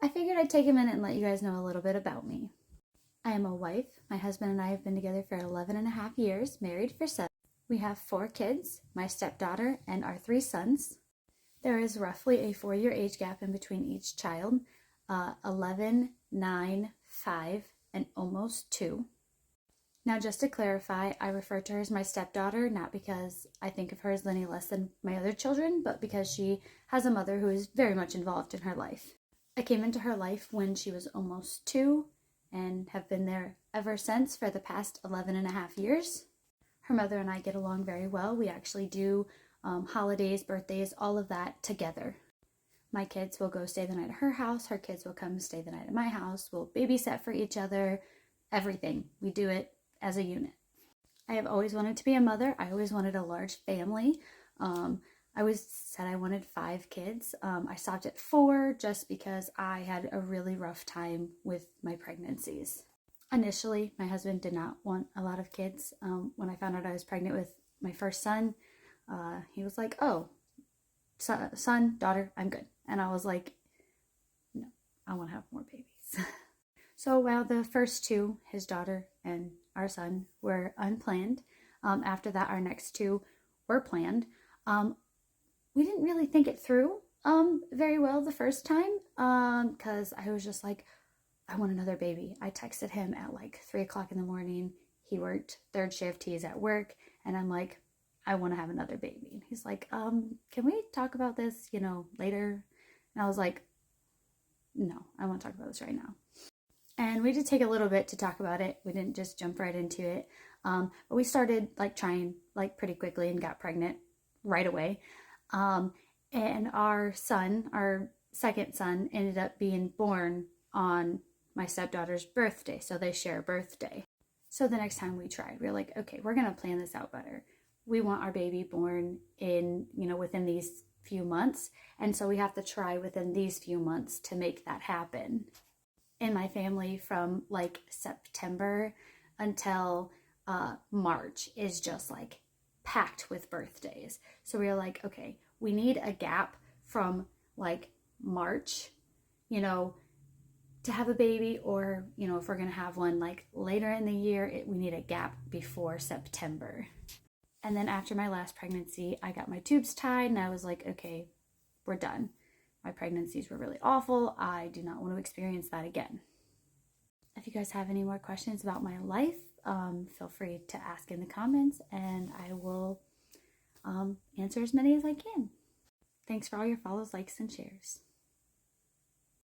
I figured I'd take a minute and let you guys know a little bit about me. I am a wife. My husband and I have been together for 11 and a half years, married for 7. We have 4 kids, my stepdaughter and our 3 sons. There is roughly a 4-year age gap in between each child, 11, 9, 5, and almost 2. Now, just to clarify, I refer to her as my stepdaughter, not because I think of her as any less than my other children, but because she has a mother who is very much involved in her life. I came into her life when she was almost 2 and have been there ever since for the past 11 and a half years. Her mother and I get along very well. We actually do holidays, birthdays, all of that together. My kids will go stay the night at her house. Her kids will come stay the night at my house. We'll babysit for each other, everything. We do it as a unit. I have always wanted to be a mother. I always wanted a large family. I always said I wanted 5 kids. I stopped at 4 just because I had a really rough time with my pregnancies. Initially, my husband did not want a lot of kids. When I found out I was pregnant with my first son, he was like, oh, son, daughter, I'm good. And I was like, no, I want to have more babies. So while the first 2, his daughter and our son, were unplanned, after that, our next 2 were planned. We didn't really think it through very well the first time because I was just like, I want another baby. I texted him at like 3 o'clock in the morning. He worked 3rd shift. He's at work. And I'm like, I want to have another baby. And he's like, can we talk about this, later? And I was like, no, I want to talk about this right now. And we did take a little bit to talk about it. We didn't just jump right into it. But we started trying pretty quickly and got pregnant right away. And our son, our second son, ended up being born on my stepdaughter's birthday. So they share a birthday. So the next time we tried, we were like, okay, we're going to plan this out better. We want our baby born in, within these few months. And so we have to try within these few months to make that happen. In my family, from September until March is just packed with birthdays. So we were like, okay, we need a gap from March, to have a baby, or, if we're going to have one later in the year, we need a gap before September. And then after my last pregnancy, I got my tubes tied and I was like, okay, we're done. My pregnancies were really awful. I do not want to experience that again. If you guys have any more questions about my life, feel free to ask in the comments and I will answer as many as I can. Thanks for all your follows, likes, and shares.